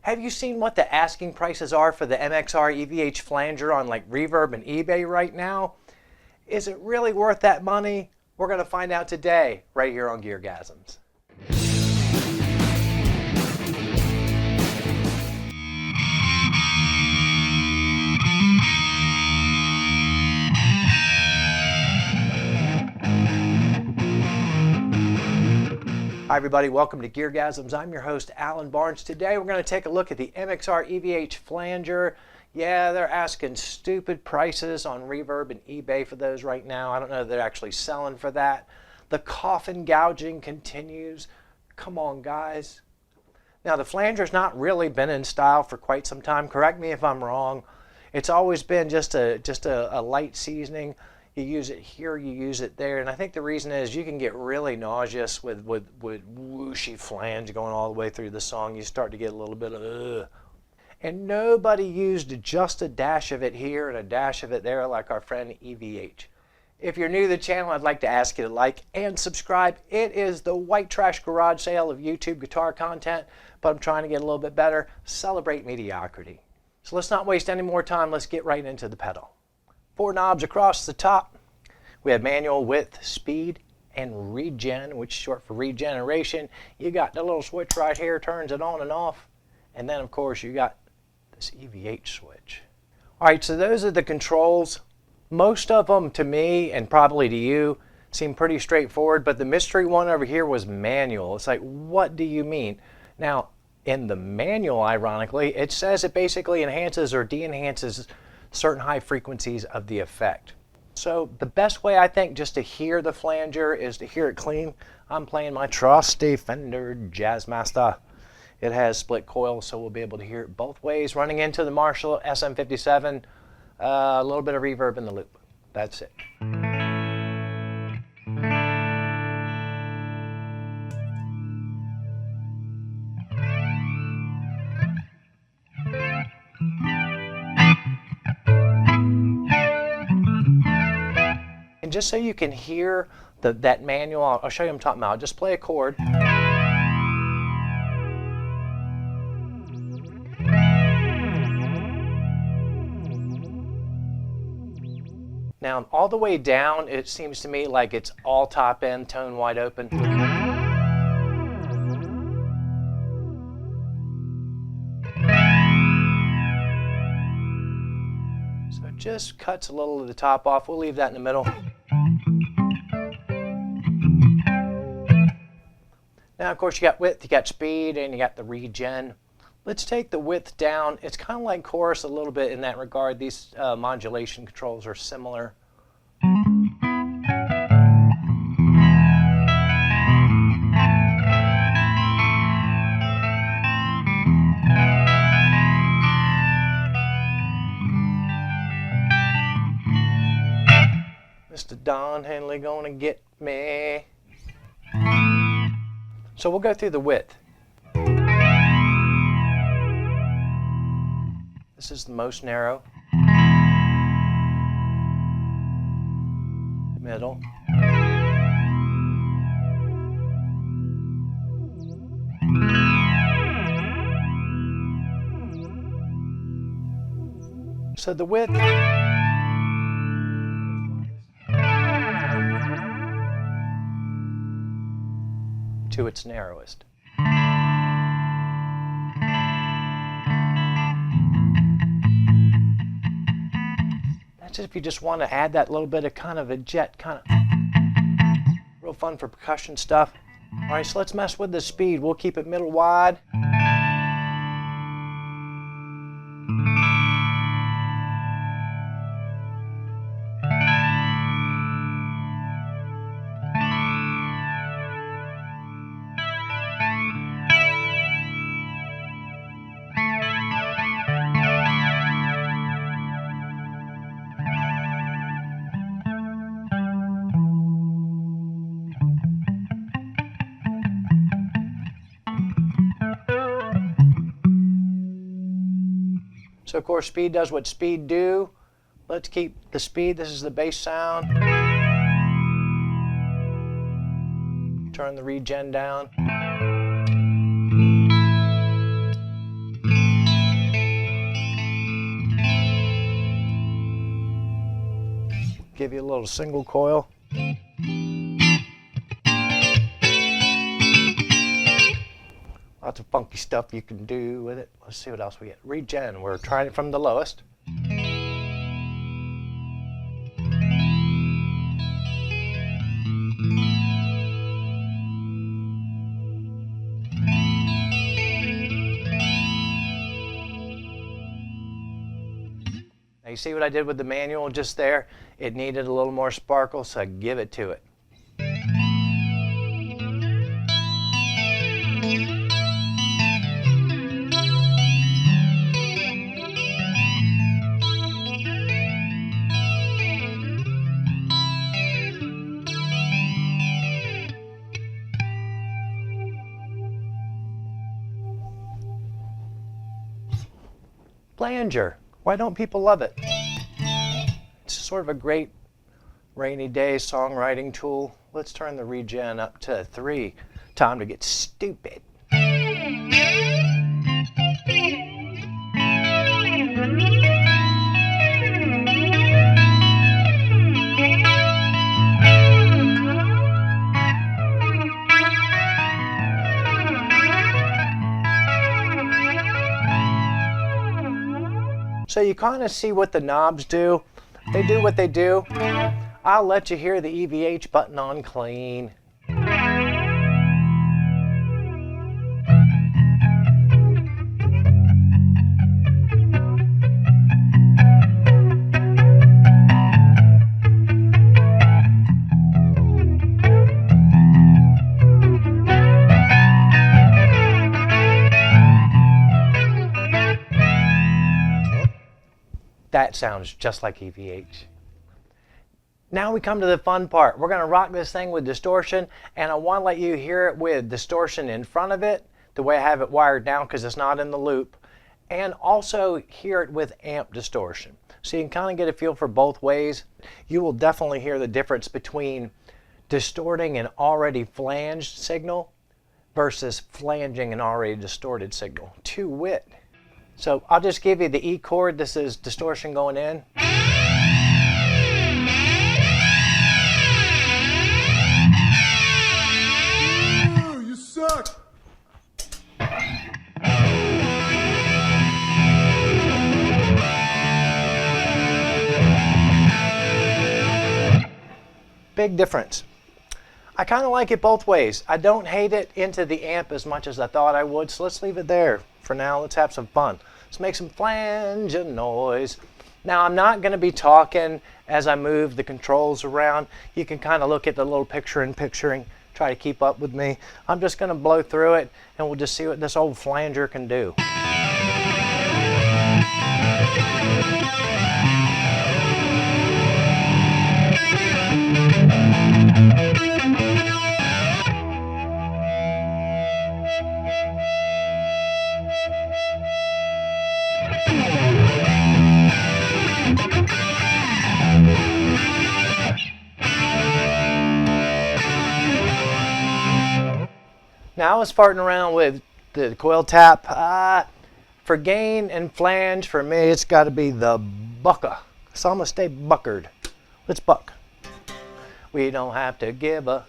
Have you seen what the asking prices are for the MXR EVH Flanger on like Reverb and eBay right now? Is it really worth that money? We're going to find out today right here on GearGasms. Hi everybody, welcome to GearGasms. I'm your host, Alan Barnes. Today we're going to take a look at the MXR EVH Flanger. Yeah, they're asking stupid prices on Reverb and eBay for those right now. I don't know if they're actually selling for that. The coffin gouging continues. Come on, guys. Now, the Flanger's not really been in style for quite some time. Correct me if I'm wrong. It's always been just a light seasoning. You use it here, you use it there, and I think the reason is you can get really nauseous with whooshy flange going all the way through the song. You start to get a little bit of ugh. And nobody used just a dash of it here and a dash of it there like our friend EVH. If you're new to the channel, I'd like to ask you to like and subscribe. It is the white trash garage sale of YouTube guitar content, but I'm trying to get a little bit better. Celebrate mediocrity. So let's not waste any more time. Let's get right into the pedal. 4 knobs across the top. We have manual, width, speed, and regen, which is short for regeneration. You got the little switch right here, turns it on and off. And then, of course, you got this EVH switch. All right, so those are the controls. Most of them, to me, and probably to you, seem pretty straightforward, but the mystery one over here was manual. It's like, what do you mean? Now, in the manual, ironically, it says it basically enhances or de-enhances certain high frequencies of the effect. So the best way I think just to hear the flanger is to hear it clean. I'm playing my trusty Fender Jazzmaster. It has split coil, so we'll be able to hear it both ways. Running into the Marshall SM57, a little bit of reverb in the loop. That's it. And just so you can hear that manual, I'll show you what I'm talking about. I'll just play a chord. Now, all the way down, it seems to me like it's all top end, tone wide open. So it just cuts a little of the top off. We'll leave that in the middle. Now, of course, you got width, you got speed, and you got the regen. Let's take the width down. It's kind of like chorus a little bit in that regard. These modulation controls are similar. Mr. Don Henley gonna get me. So we'll go through the width. This is the most narrow. Middle. So the width to its narrowest. That's if you just want to add that little bit of kind of a jet, kind of real fun for percussion stuff. All right, so let's mess with the speed. We'll keep it middle wide. So of course speed does what speed do. Let's keep the speed. This is the bass sound. Turn the regen down. give you a little single coil. Lots of funky stuff you can do with it. Let's see what else we get. Regen, we're trying it from the lowest. Now you see what I did with the manual just there? It needed a little more sparkle, so I give it to it. Flanger. Why don't people love it? It's sort of a great rainy day songwriting tool. Let's turn the regen up to 3. Time to get stupid. So you kind of see what the knobs do. They do what they do. I'll let you hear the EVH button on clean. That sounds just like EVH. Now we come to the fun part. We're going to rock this thing with distortion, and I want to let you hear it with distortion in front of it, the way I have it wired down because it's not in the loop, and also hear it with amp distortion. So you can kind of get a feel for both ways. You will definitely hear the difference between distorting an already flanged signal versus flanging an already distorted signal. To wit. So I'll just give you the E chord. This is distortion going in. You suck! Big difference. I kind of like it both ways. I don't hate it into the amp as much as I thought I would, so let's leave it there for now. Let's have some fun. Let's make some flanging noise. Now I'm not going to be talking as I move the controls around. You can kind of look at the little picturing, try to keep up with me. I'm just going to blow through it and we'll just see what this old flanger can do. Now I was farting around with the coil tap. For gain and flange, for me, it's got to be the bucka. So I'm going to stay buckered. Let's buck. We don't have to give a...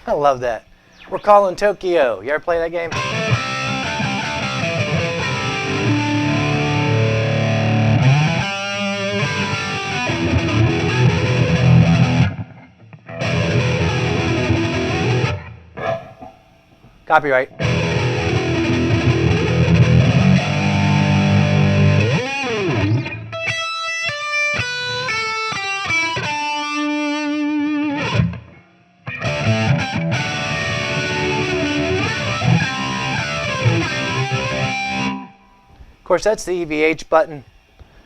I love that. We're calling Tokyo. You ever play that game? Copyright. course, that's the EVH button.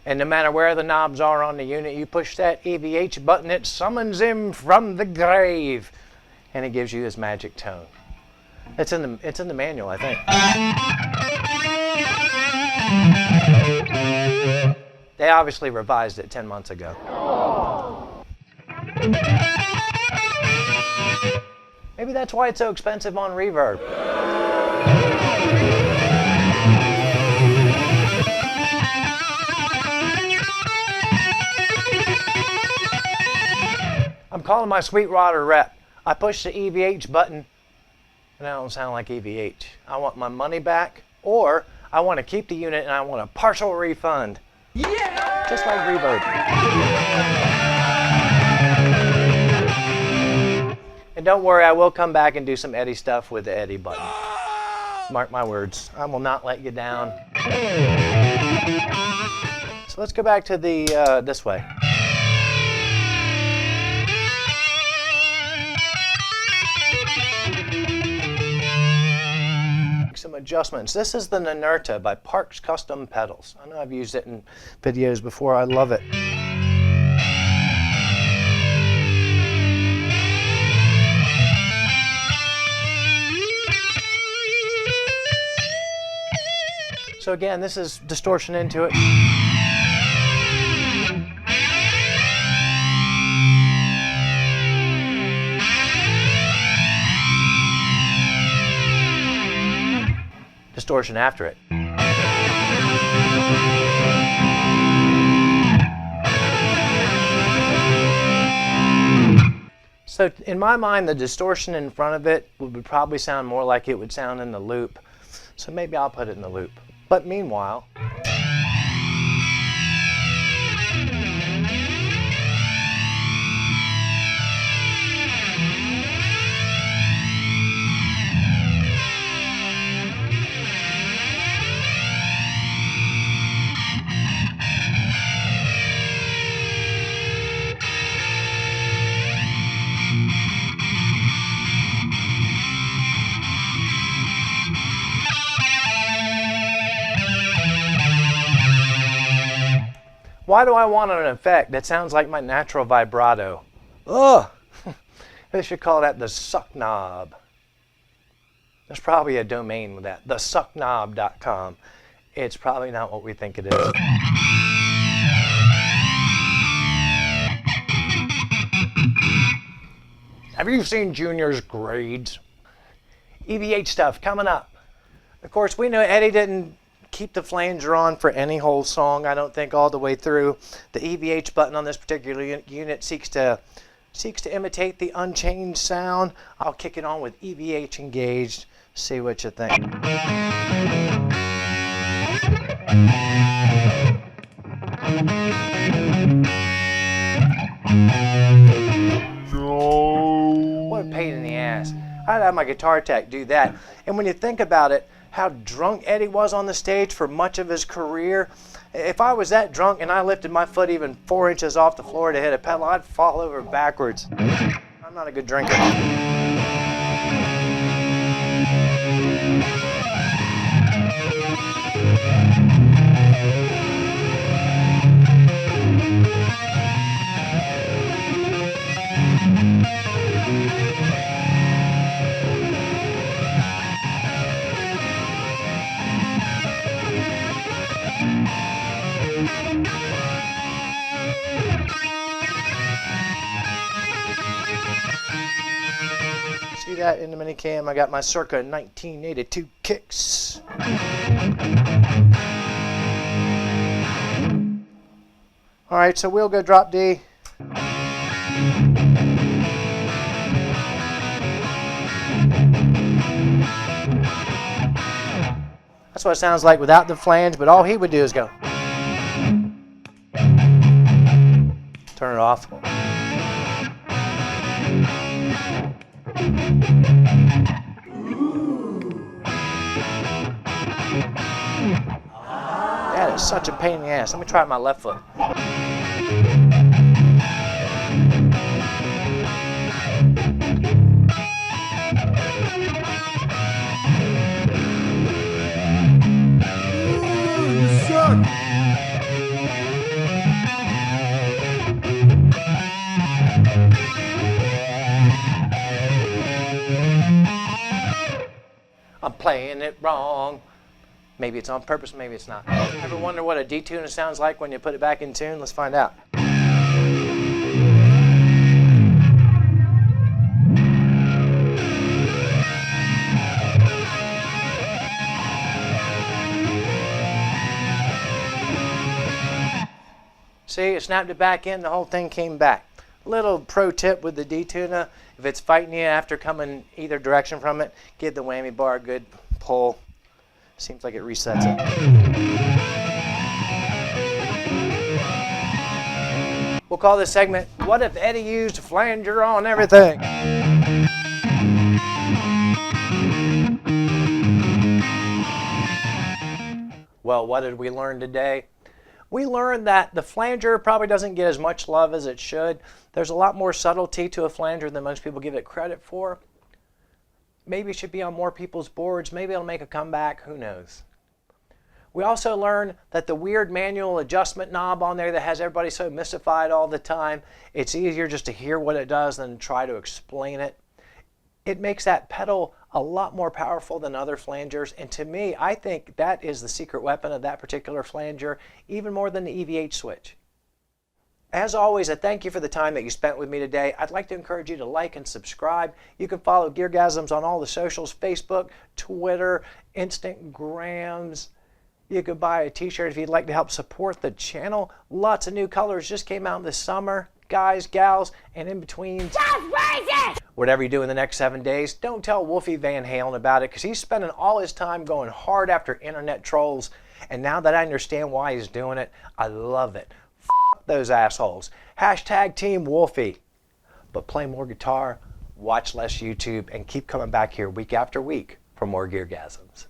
And no matter where the knobs are on the unit, you push that EVH button, it summons him from the grave. And it gives you his magic tone. It's in the manual, I think. They obviously revised it 10 months ago. Maybe that's why it's so expensive on Reverb. I'm calling my Sweetwater rep. I push the EVH button and I don't sound like EVH. I want my money back, or I want to keep the unit and I want a partial refund. Yeah! Just like Reverb. And don't worry, I will come back and do some Eddie stuff with the Eddie button. Mark my words, I will not let you down. So let's go back to the this way. Some adjustments. This is the Nanerta by Parks Custom Pedals. I know I've used it in videos before. I love it. So again, this is distortion into it. Distortion after it. So in my mind, the distortion in front of it would probably sound more like it would sound in the loop. So maybe I'll put it in the loop. But meanwhile, why do I want an effect that sounds like my natural vibrato? Ugh! They should call that the suck knob. There's probably a domain with that, thesuckknob.com. It's probably not what we think it is. Have you seen Junior's grades? EVH stuff coming up. Of course, we know Eddie didn't keep the flanger on for any whole song, I don't think, all the way through. The EVH button on this particular unit seeks to imitate the unchanged sound. I'll kick it on with EVH engaged, see what you think. What a pain in the ass. I'd have my guitar tech do that. And when you think about it, how drunk Eddie was on the stage for much of his career. If I was that drunk and I lifted my foot even 4 inches off the floor to hit a pedal, I'd fall over backwards. I'm not a good drinker. See that in the minicam? I got my circa 1982 kicks. All right, so we'll go drop D. That's what it sounds like without the flange, but all he would do is go. Turn it off. That is such a pain in the ass. Let me try it with my left foot. I'm playing it wrong. Maybe it's on purpose, maybe it's not. Ever wonder what a detuner sounds like when you put it back in tune? Let's find out. See, it snapped it back in, the whole thing came back. Little pro tip with the detuner, if it's fighting you after coming either direction from it, give the whammy bar a good pull. Seems like it resets it. We'll call this segment, What If Eddie Used Flanger on Everything? Well, what did we learn today? We learned that the flanger probably doesn't get as much love as it should. There's a lot more subtlety to a flanger than most people give it credit for. Maybe it should be on more people's boards. Maybe it'll make a comeback. Who knows? We also learned that the weird manual adjustment knob on there that has everybody so mystified all the time, it's easier just to hear what it does than try to explain it. It makes that pedal a lot more powerful than other flangers, and to me, I think that is the secret weapon of that particular flanger, even more than the EVH switch. As always, I thank you for the time that you spent with me today. I'd like to encourage you to like and subscribe. You can follow GearGasms on all the socials, Facebook, Twitter, Instagrams. You could buy a t-shirt if you'd like to help support the channel. Lots of new colors just came out this summer. Guys, gals, and in between. Whatever you do in the next 7 days, don't tell Wolfie Van Halen about it because he's spending all his time going hard after internet trolls. And now that I understand why he's doing it, I love it. F those assholes. Hashtag Team Wolfie. But play more guitar, watch less YouTube, and keep coming back here week after week for more GearGasms.